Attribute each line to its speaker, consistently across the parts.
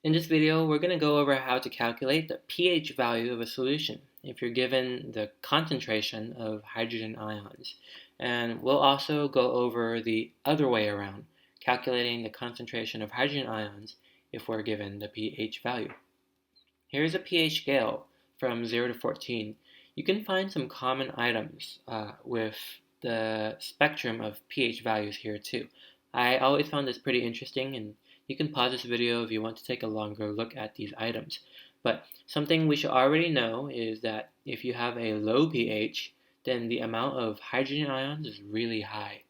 Speaker 1: In this video, we're going to go over how to calculate the pH value of a solution if you're given the concentration of hydrogen ions. And we'll also go over the other way around, calculating the concentration of hydrogen ions if we're given the pH value. Here's a pH scale from 0 to 14. You can find some common items with the spectrum of pH values here too. I always found this pretty interesting, and you can pause this video if you want to take a longer look at these items. But something we should already know is that if you have a low pH, then the amount of hydrogen ions is really high.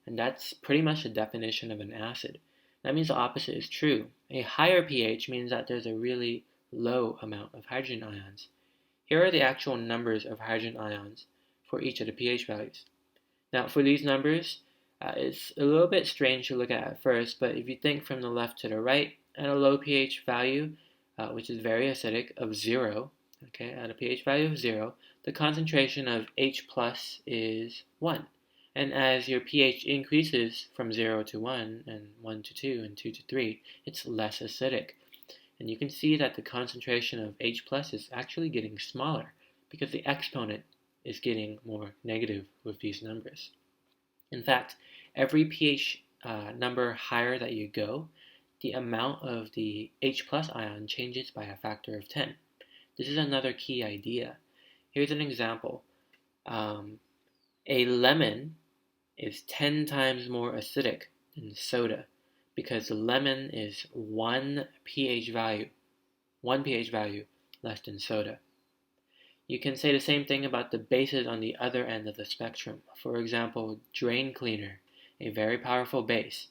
Speaker 1: And that's pretty much the definition of an acid. That means the opposite is true. A higher pH means that there's a really low amount of hydrogen ions. Here are the actual numbers of hydrogen ions for each of the pH values. Now, for these numbers, it's a little bit strange to look at first, but if you think from the left to the right, at a low pH value, which is very acidic, of 0, okay, at a pH value of 0, the concentration of H plus is 1. And as your pH increases from 0 to 1, and 1 to 2, and 2 to 3, it's less acidic. And you can see that the concentration of H plus is actually getting smaller because the exponent is getting more negative with these numbers. In fact, every pH number higher that you go, the amount of the H plus ion changes by a factor of 10. This is another key idea. Here's an example. A lemon is 10 times more acidic than soda because the lemon is one pH value less than soda. You can say the same thing about the bases on the other end of the spectrum. For example, drain cleaner, a very powerful base,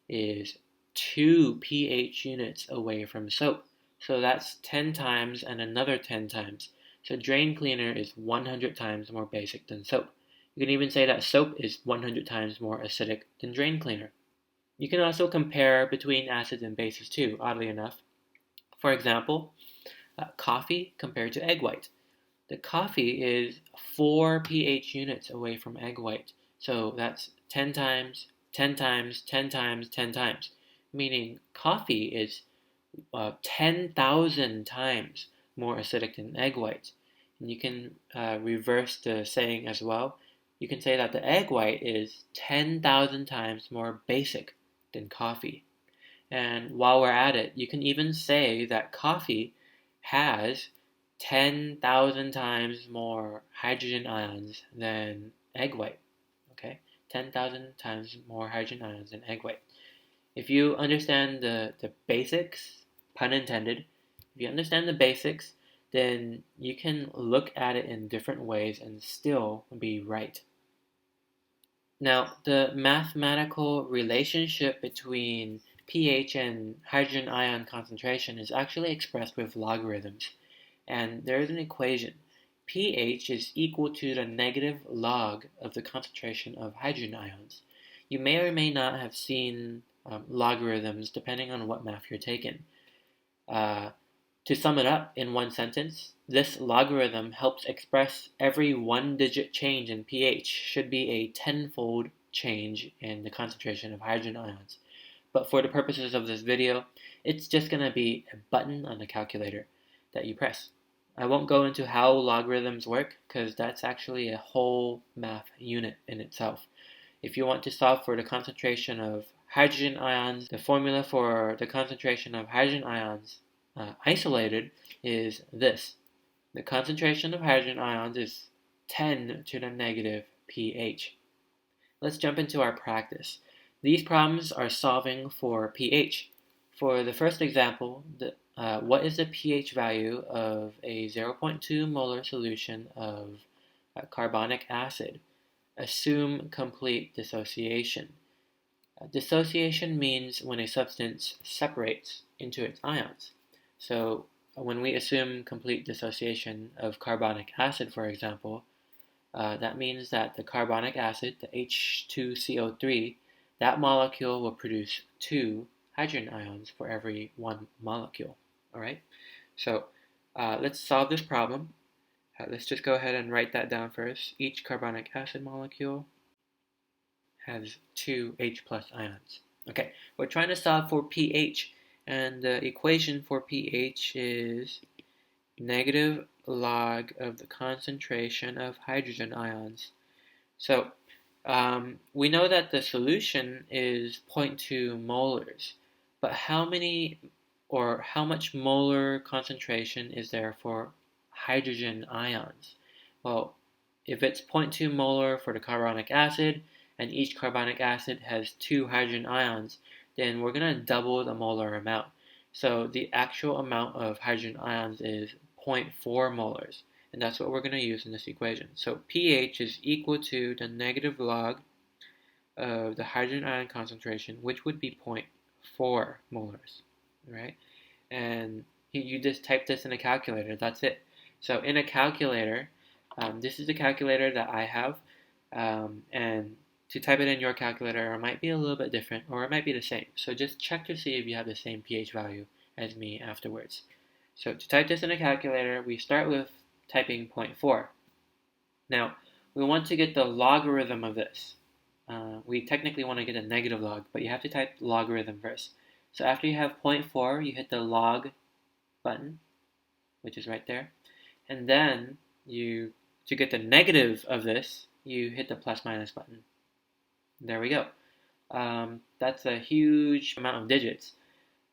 Speaker 1: is 2 pH units away from soap. So that's 10 times and another 10 times. So drain cleaner is 100 times more basic than soap. You can even say that soap is 100 times more acidic than drain cleaner. You can also compare between acids and bases too, oddly enough. For example, coffee compared to egg white. The coffee is 4 pH units away from egg white. So that's 10 times, 10 times, 10 times, 10 times. Meaning coffee is 10,000 times more acidic than egg white. And you can reverse the saying as well. You can say that the egg white is 10,000 times more basic than coffee. And while we're at it, you can even say that coffee has 10,000 times more hydrogen ions than egg white. Okay, 10,000 times more hydrogen ions than egg white. If you understand the basics, pun intended, if you understand the basics, then you can look at it in different ways and still be right. Now, the mathematical relationship between pH and hydrogen ion concentration is actually expressed with logarithms. And there is an equation. pH is equal to the negative log of the concentration of hydrogen ions. You may or may not have seen logarithms depending on what math you're taking. To sum it up in one sentence, this logarithm helps express every one-digit change in pH should be a tenfold change in the concentration of hydrogen ions. But for the purposes of this video, it's just going to be a button on the calculator that you press. I won't go into how logarithms work because that's actually a whole math unit in itself. If you want to solve for the concentration of hydrogen ions, the formula for the concentration of hydrogen ions isolated is this. The concentration of hydrogen ions is 10 to the negative pH. Let's jump into our practice. These problems are solving for pH. For the first example, what is the pH value of a 0.2 molar solution of carbonic acid? Assume complete dissociation. Dissociation means when a substance separates into its ions. So when we assume complete dissociation of carbonic acid, for example, that means that the carbonic acid, the H2CO3, that molecule will produce 2 hydrogen ions for every 1 molecule. All right, so let's solve this problem. Let's just go ahead and write that down first. Each carbonic acid molecule has 2 H plus ions. Okay, we're trying to solve for pH, And the equation for pH is negative log of the concentration of hydrogen ions. So we know that the solution is 0.2 molars, but how much molar concentration is there for hydrogen ions? Well, if it's 0.2 molar for the carbonic acid, and each carbonic acid has 2 hydrogen ions, then we're going to double the molar amount. So the actual amount of hydrogen ions is 0.4 molars. And that's what we're going to use in this equation. So pH is equal to the negative log of the hydrogen ion concentration, which would be 0.4 molars, right? And you just type this in a calculator. That's it. So in a calculator, this is the calculator that I have, and to type it in your calculator, it might be a little bit different, or it might be the same. So just check to see if you have the same pH value as me afterwards. So to type this in a calculator, we start with typing 0.4. Now, we want to get the logarithm of this. We technically want to get a negative log, but you have to type logarithm first. So after you have 0.4, you hit the log button, which is right there. And then to get the negative of this, you hit the plus minus button. There we go. That's a huge amount of digits,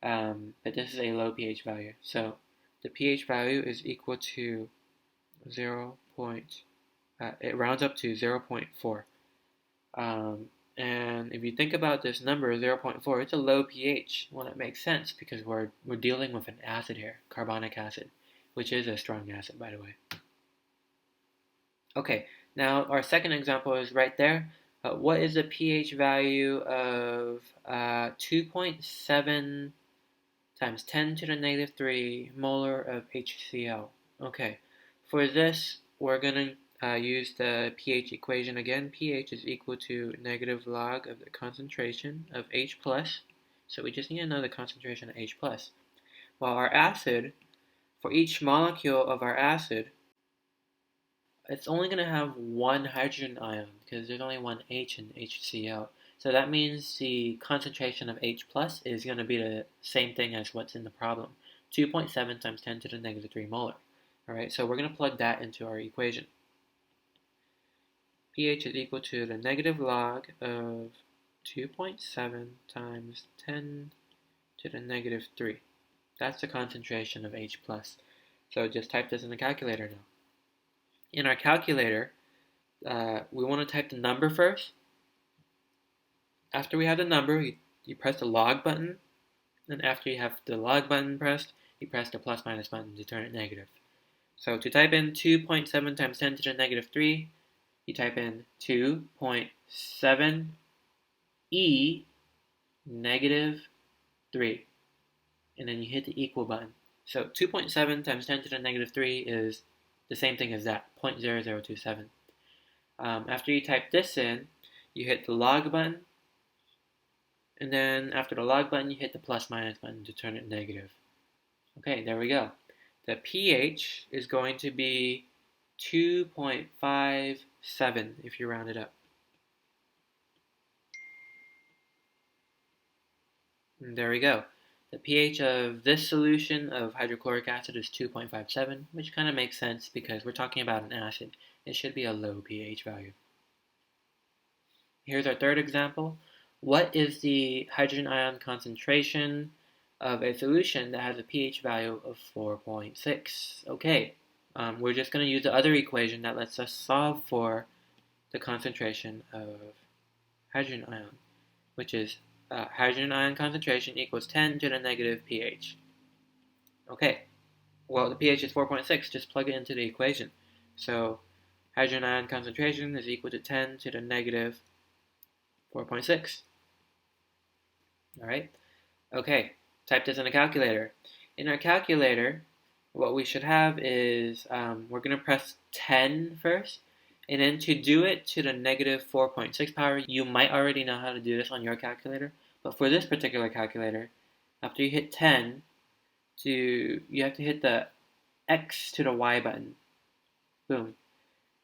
Speaker 1: but this is a low pH value. So the pH value is equal to 0. It rounds up to 0.4. And if you think about this number, 0.4, it's a low pH. Well, it makes sense because we're dealing with an acid here, carbonic acid, which is a strong acid, by the way. Okay, now our second example is right there. What is the pH value of 2.7 times 10 to the negative 3 molar of HCl? Okay, for this, we're going to use the pH equation again. pH is equal to negative log of the concentration of H+. So we just need to know the concentration of H+. While our acid, for each molecule of our acid, it's only going to have one hydrogen ion because there's only one H in HCl. So that means the concentration of H plus is going to be the same thing as what's in the problem. 2.7 times 10 to the negative 3 molar. Alright, so we're going to plug that into our equation. pH is equal to the negative log of 2.7 times 10 to the negative 3. That's the concentration of H plus. So just type this in the calculator now. In our calculator, we want to type the number first. After we have the number, you press the log button. And after you have the log button pressed, you press the plus minus button to turn it negative. So to type in 2.7 times 10 to the negative 3, you type in 2.7 e negative 3. And then you hit the equal button. So 2.7 times 10 to the negative 3 is the same thing as that, 0.0027. After you type this in, you hit the log button, and then after the log button, you hit the plus minus button to turn it negative. Okay, there we go. The pH is going to be 2.57 if you round it up. And there we go. The pH of this solution of hydrochloric acid is 2.57, which kind of makes sense because we're talking about an acid. It should be a low pH value. Here's our third example. What is the hydrogen ion concentration of a solution that has a pH value of 4.6? Okay, we're just going to use the other equation that lets us solve for the concentration of hydrogen ion, which is hydrogen ion concentration equals 10 to the negative pH. Okay, well the pH is 4.6, just plug it into the equation. So hydrogen ion concentration is equal to 10 to the negative 4.6. Alright, okay, type this in a calculator. In our calculator, what we should have is, we're going to press 10 first. And then to do it to the negative 4.6 power, you might already know how to do this on your calculator. But for this particular calculator, after you hit 10, you have to hit the X to the Y button. Boom.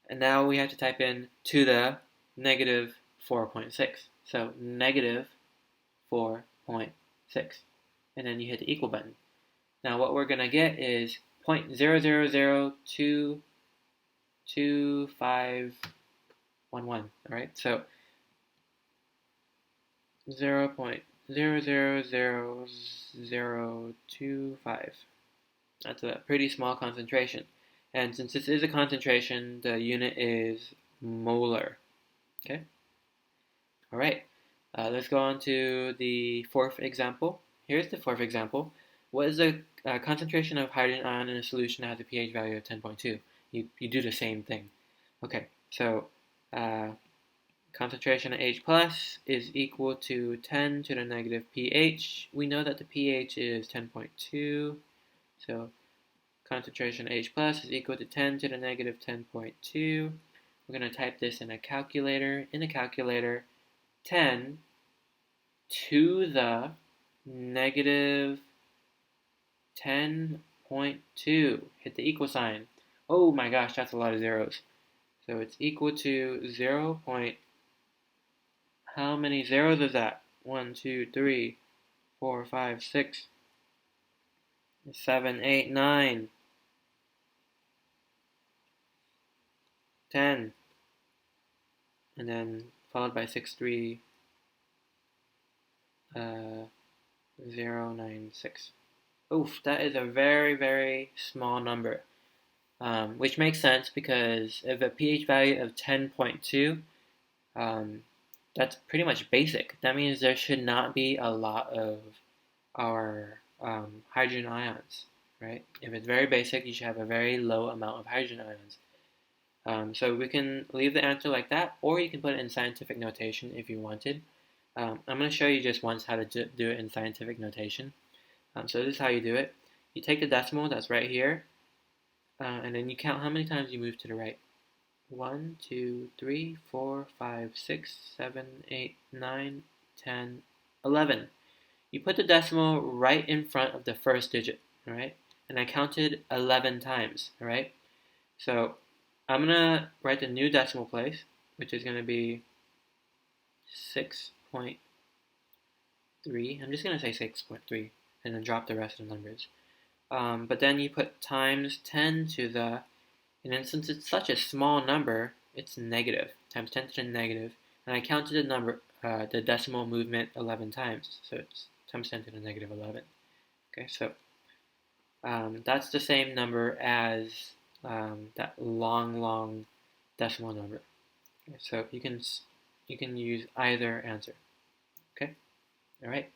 Speaker 1: And now we have to type in to the negative 4.6. So negative 4.6. and then you hit the equal button. Now what we're going to get is 0.000222511. All right, so 0.000025. That's a pretty small concentration. And since this is a concentration, the unit is molar. Okay? All right. Let's go on to the fourth example. Here's the fourth example. What is the concentration of hydrogen ion in a solution that has a pH value of 10.2? You do the same thing. Okay, so concentration of H plus is equal to 10 to the negative pH. We know that the pH is 10.2, so concentration H plus is equal to 10 to the negative 10.2. We're going to type this in a calculator. In the calculator, 10 to the negative 10.2. Hit the equal sign. Oh my gosh, that's a lot of zeros. So it's equal to 0. How many zeros is that? 1, 2, 3, 4, 5, 6, 7, 8, 9, 10. And then followed by 6, 3, 0, 9, 6. Oof, that is a very, very small number. Which makes sense because if a pH value of 10.2, that's pretty much basic. That means there should not be a lot of our hydrogen ions, right? If it's very basic, you should have a very low amount of hydrogen ions. So we can leave the answer like that, or you can put it in scientific notation if you wanted. I'm going to show you just once how to do it in scientific notation. So this is how you do it. You take the decimal that's right here, and then you count how many times you move to the right. 1, 2, 3, 4, 5, 6, 7, 8, 9, 10, 11. You put the decimal right in front of the first digit, all right? And I counted 11 times, all right? So I'm going to write the new decimal place, which is going to be 6.3. I'm just going to say 6.3 and then drop the rest of the numbers. But then you put times 10 to the, and then since it's such a small number, it's negative, times 10 to the negative. And I counted the number, the decimal movement 11 times, so it's times 10 to the negative 11. Okay, so that's the same number as that long decimal number. Okay, so you can use either answer. Okay, all right.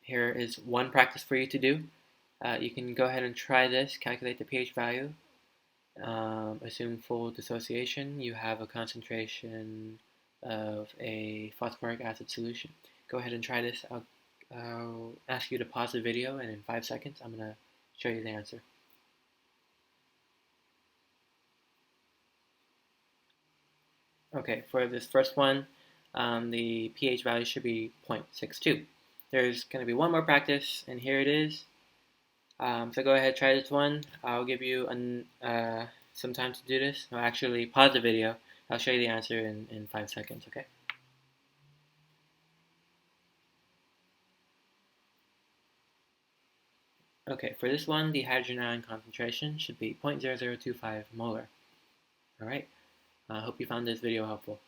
Speaker 1: Here is one practice for you to do. You can go ahead and try this. Calculate the pH value. Assume full dissociation. You have a concentration of a phosphoric acid solution. Go ahead and try this. I'll ask you to pause the video, and in 5 seconds, I'm going to show you the answer. Okay, for this first one, the pH value should be 0.62. There's going to be one more practice, and here it is. So go ahead, try this one. I'll give you some time to do this. I'll actually pause the video. I'll show you the answer in 5 seconds, okay? Okay, for this one, the hydrogen ion concentration should be 0.0025 molar. All right, I hope you found this video helpful.